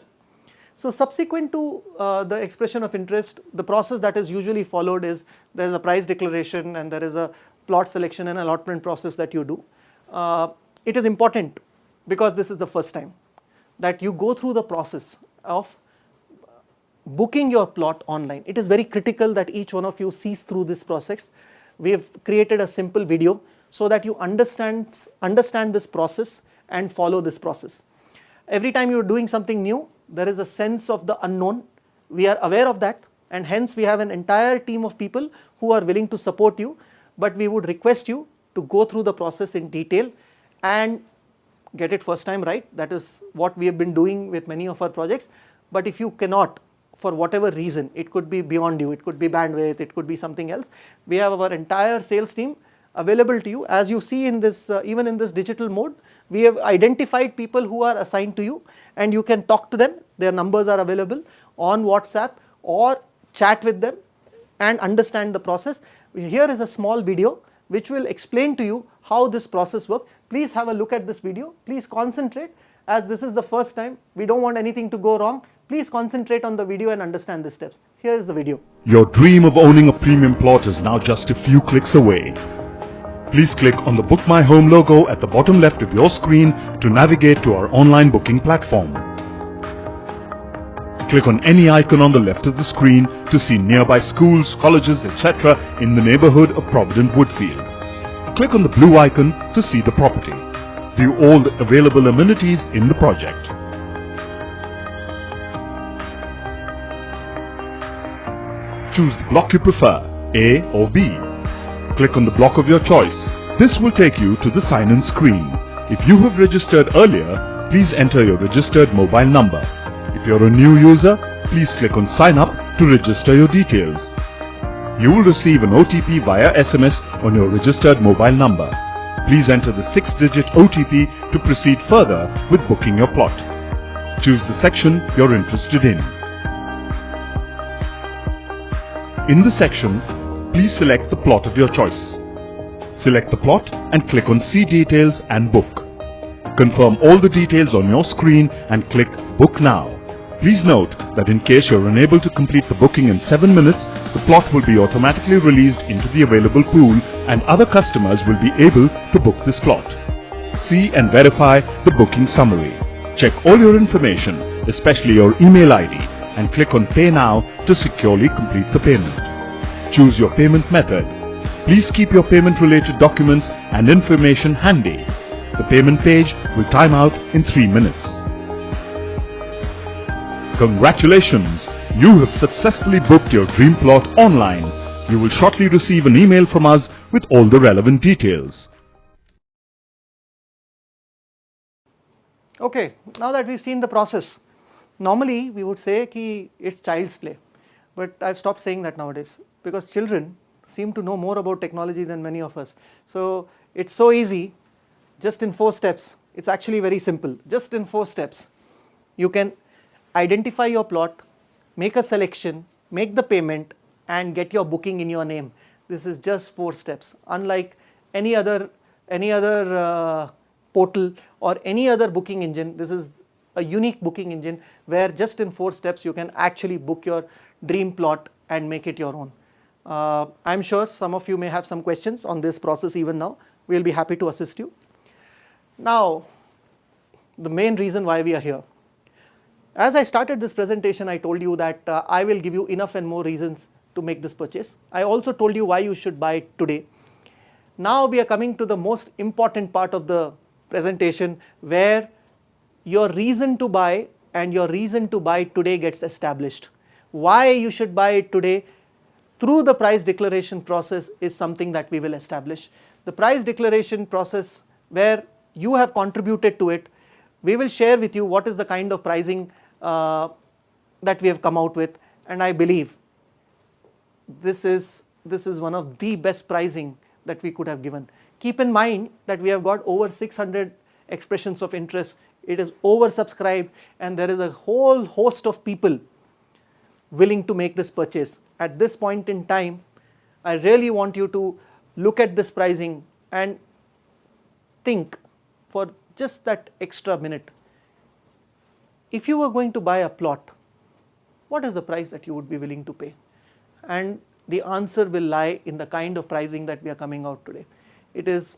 So subsequent to the expression of interest, the process that is usually followed is there is a price declaration and there is a plot selection and allotment process that you do. It is important because this is the first time that you go through the process of booking your plot online. It is very critical that each one of you sees through this process. We have created a simple video so that you understand this process and follow this process. Every time you are doing something new, there is a sense of the unknown. We are aware of that, and hence we have an entire team of people who are willing to support you, but we would request you to go through the process in detail and get it first time right. That is what we have been doing with many of our projects. But if you cannot, for whatever reason, it could be beyond you, it could be bandwidth, it could be something else, we have our entire sales team available to you. As you see in this, even in this digital mode, we have identified people who are assigned to you, and you can talk to them. Their numbers are available on WhatsApp or chat with them and understand the process. Here is a small video which will explain to you how this process works. Please have a look at this video. Please concentrate, as this is the first time. We don't want anything to go wrong. Please concentrate on the video and understand the steps. Here is the video. Your dream of owning a premium plot is now just a few clicks away. Please click on the Book My Home logo at the bottom left of your screen to navigate to our online booking platform. Click on any icon on the left of the screen to see nearby schools, colleges, etc. in the neighborhood of Provident Woodfield. Click on the blue icon to see the property. View all the available amenities in the project. Choose the block you prefer, A or B. Click on the block of your choice. This will take you to the sign-in screen. If you have registered earlier, please enter your registered mobile number. If you are a new user, please click on Sign Up to register your details. You will receive an OTP via SMS on your registered mobile number. Please enter the 6-digit OTP to proceed further with booking your plot. Choose the section you're interested in. In the section, please select the plot of your choice. Select the plot and click on See Details and Book. Confirm all the details on your screen and click Book Now. Please note that in case you're unable to complete the booking in 7 minutes, the plot will be automatically released into the available pool and other customers will be able to book this plot. See and verify the booking summary. Check all your information, especially your email ID, and click on Pay Now to securely complete the payment. Choose your payment method. Please keep your payment related documents and information handy. The payment page will time out in 3 minutes. Congratulations! You have successfully booked your dream plot online. You will shortly receive an email from us with all the relevant details. Okay, now that we've seen the process, normally we would say ki it's child's play, but I've stopped saying that nowadays because children seem to know more about technology than many of us. So it's so easy, just in 4 steps. It's actually very simple. Just in 4 steps, you can identify your plot, make a selection, make the payment, and get your booking in your name. This is just 4 steps. Unlike any other portal or any other booking engine, this is a unique booking engine where just in 4 steps you can actually book your dream plot and make it your own. I'm sure some of you may have some questions on this process even now. We'll be happy to assist you. Now, the main reason why we are here. As I started this presentation, I told you that I will give you enough and more reasons to make this purchase. I also told you why you should buy it today. Now we are coming to the most important part of the presentation where your reason to buy and your reason to buy today gets established. Why you should buy it today through the price declaration process is something that we will establish. The price declaration process where you have contributed to it, we will share with you what is the kind of pricing that we have come out with, and I believe this is one of the best pricing that we could have given. Keep in mind that we have got over 600 expressions of interest. It is oversubscribed and there is a whole host of people willing to make this purchase. At this point in time, I really want you to look at this pricing and think for just that extra minute. If you were going to buy a plot, what is the price that you would be willing to pay? And the answer will lie in the kind of pricing that we are coming out today. It is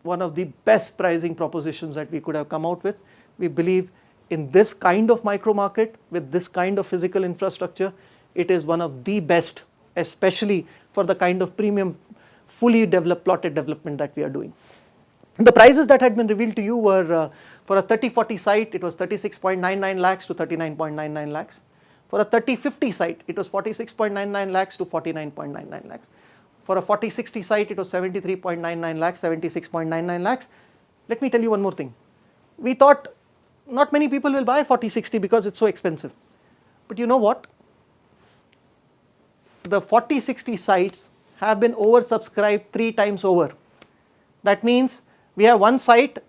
one of the best pricing propositions that we could have come out with. We believe in this kind of micro market with this kind of physical infrastructure, it is one of the best, especially for the kind of premium fully developed plotted development that we are doing. The prices that had been revealed to you were for a 30-40 site, it was 36.99 lakhs to 39.99 lakhs. For a 30-50 site, it was 46.99 lakhs to 49.99 lakhs. For a 40-60 site, it was 73.99 lakhs, 76.99 lakhs. Let me tell you one more thing. We thought not many people will buy 40-60 because it's so expensive. But you know what? The 40-60 sites have been oversubscribed 3 times over. That means we have one site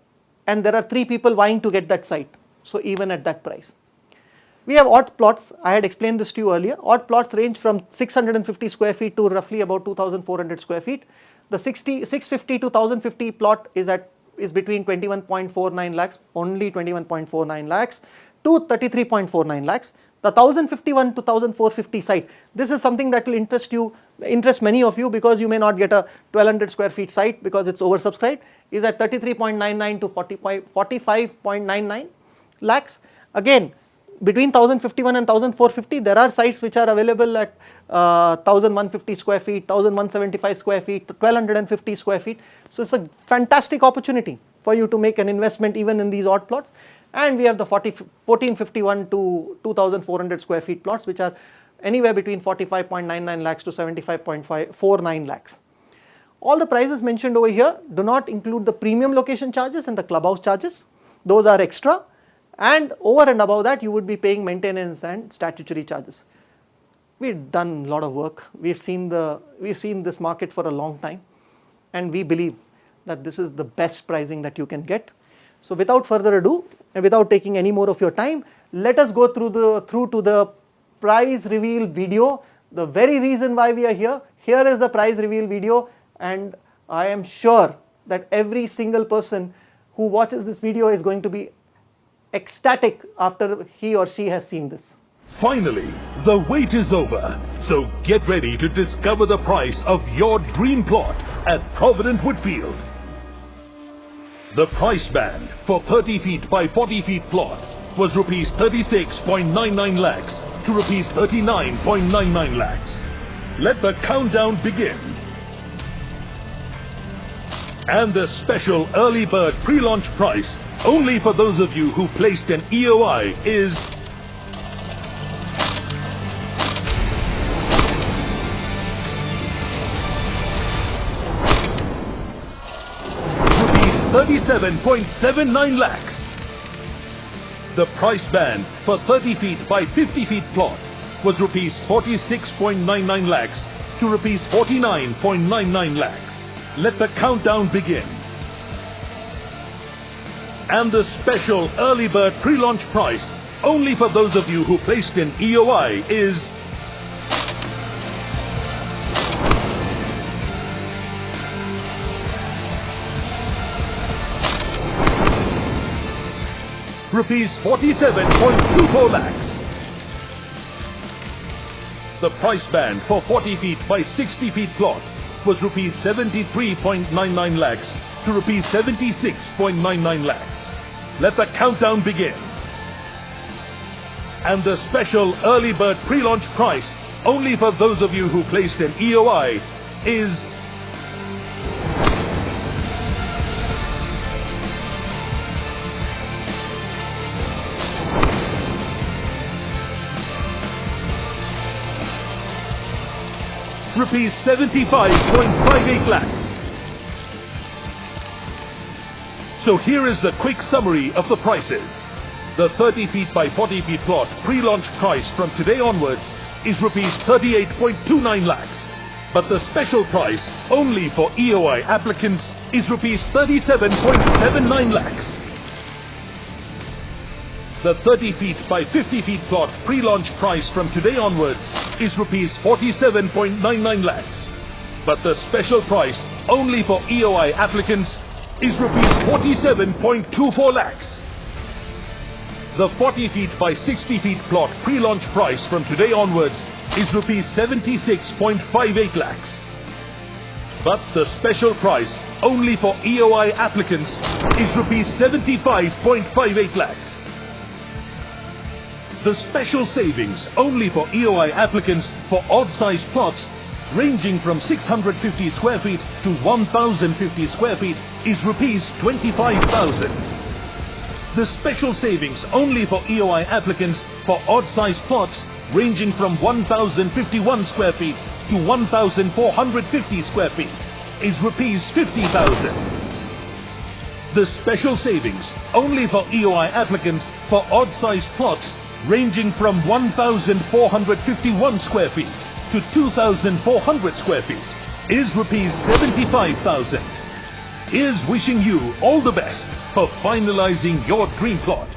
and there are 3 people vying to get that site. So even at that price. We have odd plots. I had explained this to you earlier. Odd plots range from 650 square feet to roughly about 2,400 square feet. The 650 to 1,050 plot is between 21.49 lakhs, only 21.49 lakhs to 33.49 lakhs. The 1,051 to 1,450 site, this is something that will interest many of you because you may not get a 1,200 square feet site because it's oversubscribed, is at 33.99 to 45.99 lakhs. Again, between 1,051 and 1,450, there are sites which are available at 1,150 square feet, 1,175 square feet, 1,250 square feet. So it's a fantastic opportunity for you to make an investment even in these odd plots. And we have the 1,451 to 2,400 square feet plots which are anywhere between 45.99 lakhs to 75.49 lakhs. All the prices mentioned over here do not include the premium location charges and the clubhouse charges. Those are extra. And over and above that, you would be paying maintenance and statutory charges. We've done a lot of work. We've seen this market for a long time, and we believe that this is the best pricing that you can get. So without further ado, and without taking any more of your time, let us go through to the price reveal video. The very reason why we are here. Here is the price reveal video, and I am sure that every single person who watches this video is going to be ecstatic after he or she has seen this. Finally, the wait is over. So get ready to discover the price of your dream plot at Provident Woodfield. The price band for 30 feet by 40 feet plot was rupees 36.99 lakhs to rupees 39.99 lakhs. Let the countdown begin. And the special early bird pre-launch price only for those of you who placed an EOI is rupees 37.79 lakhs. The price band for 30 feet by 50 feet plot was rupees 46.99 lakhs to rupees 49.99 lakhs. Let the countdown begin. And the special early bird pre-launch price only for those of you who placed an EOI is rupees 47.24 lakhs. The price band for 40 feet by 60 feet plot was rupees 73.99 lakhs to rupees 76.99 lakhs. Let the countdown begin. And the special early bird pre-launch price only for those of you who placed an EOI is rupees 75.58 lakhs. So here is the quick summary of the prices. The 30 feet by 40 feet plot pre-launch price from today onwards is rupees 38.29 lakhs. But the special price only for EOI applicants is rupees 37.79 lakhs. The 30 feet by 50 feet plot pre-launch price from today onwards is rupees 47.99 lakhs. But the special price only for EOI applicants is rupees 47.24 lakhs. The 40 feet by 60 feet plot pre-launch price from today onwards is rupees 76.58 lakhs. But the special price only for EOI applicants is rupees 75.58 lakhs. The special savings only for EOI applicants for odd-sized plots ranging from 650 square feet to 1050 square feet is rupees 25,000. The special savings only for EOI applicants for odd-sized plots ranging from 1051 square feet to 1450 square feet is rupees 50,000. The special savings only for EOI applicants for odd-sized plots ranging from 1,451 square feet to 2,400 square feet is rupees 75,000. Here's wishing you all the best for finalizing your dream plot.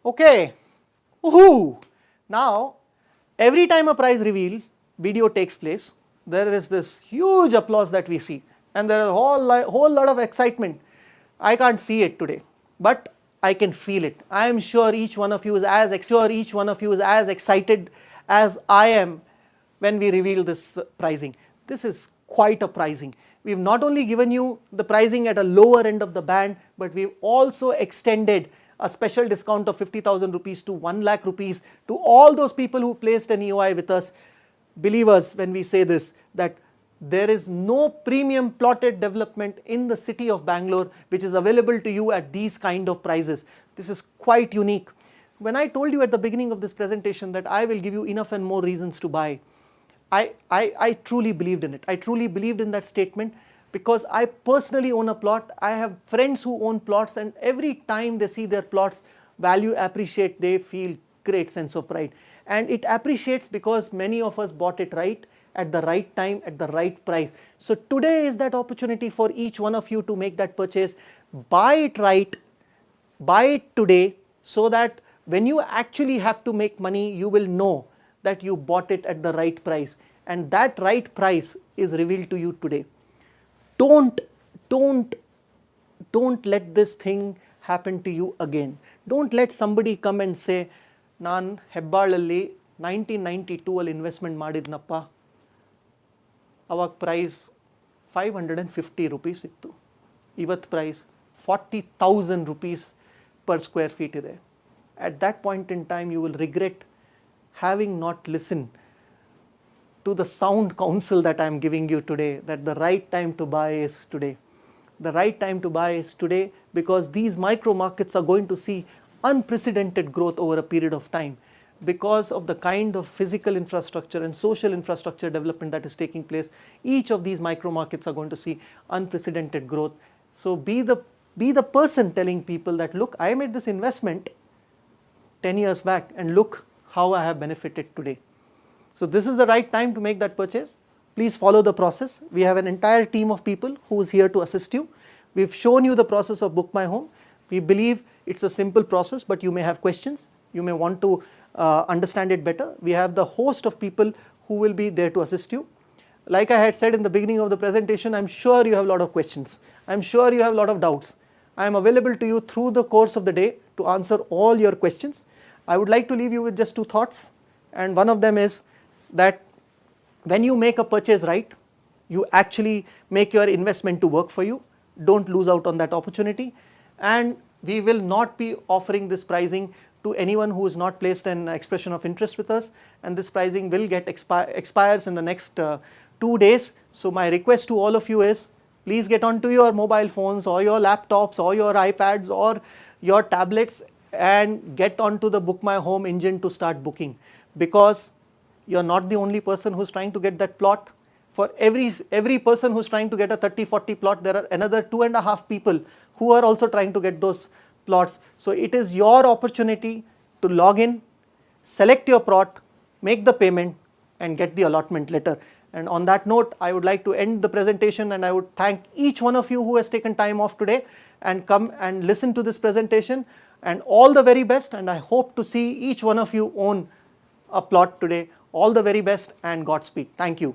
Okay. Woohoo! Now, every time a prize reveal video takes place, there is this huge applause that we see, and there is a whole lot of excitement. I can't see it today, but I can feel it. I am sure each one of you is as excited as I am when we reveal this pricing. This is quite a pricing. We've not only given you the pricing at a lower end of the band, but we've also extended a special discount of 50,000 rupees to 1 lakh rupees to all those people who placed an EOI with us. Believe us when we say this, that there is no premium plotted development in the city of Bangalore which is available to you at these kind of prices. This is quite unique. When I told you at the beginning of this presentation that I will give you enough and more reasons to buy, I truly believed in it. I truly believed in that statement because I personally own a plot. I have friends who own plots, and every time they see their plots value appreciate, they feel great sense of pride. And it appreciates because many of us bought it right, at the right time, at the right price. So today is that opportunity for each one of you to make that purchase. Buy it right, buy it today, so that when you actually have to make money, you will know that you bought it at the right price, and that right price is revealed to you today. Don't let this thing happen to you again. Don't let somebody come and say, ನಾನು ಹೆಬ್ಬಾಳಲ್ಲಿ 1992 ಅಲ್ಲಿ investment ಮಾಡಿದ್ನಪ್ಪ. ಅವಾಗ price 550 rupees ಇತ್ತು. ಇವತ್ತು price 40,000 rupees per square feet ಇದೆ. At that point in time you will regret having not listened to the sound counsel that I am giving you today, that the right time to buy is today. The right time to buy is today because these micro markets are going to see unprecedented growth over a period of time because of the kind of physical infrastructure and social infrastructure development that is taking place. Each of these micro markets are going to see unprecedented growth. So be the person telling people that, look, I made this investment 10 years back and look how I have benefited today. So this is the right time to make that purchase. Please follow the process. We have an entire team of people who is here to assist you. We've shown you the process of Book My Home. We believe it's a simple process, but you may have questions. You may want to understand it better. We have the host of people who will be there to assist you. Like I had said in the beginning of the presentation, I'm sure you have a lot of questions. I'm sure you have a lot of doubts. I am available to you through the course of the day to answer all your questions. I would like to leave you with just 2 thoughts, and one of them is that when you make a purchase right, you actually make your investment to work for you. Don't lose out on that opportunity, and we will not be offering this pricing to anyone who has not placed an expression of interest with us, and this pricing will get expires in the next 2 days. So my request to all of you is, please get onto your mobile phones or your laptops or your iPads or your tablets and get onto the Book My Home engine to start booking, because you're not the only person who's trying to get that plot. For every person who's trying to get a 30-40 plot, there are another 2.5 people who are also trying to get those plots. So it is your opportunity to log in, select your plot, make the payment and get the allotment letter. And on that note, I would like to end the presentation, and I would thank each one of you who has taken time off today and come and listen to this presentation, and all the very best, and I hope to see each one of you own a plot today. All the very best and Godspeed. Thank you.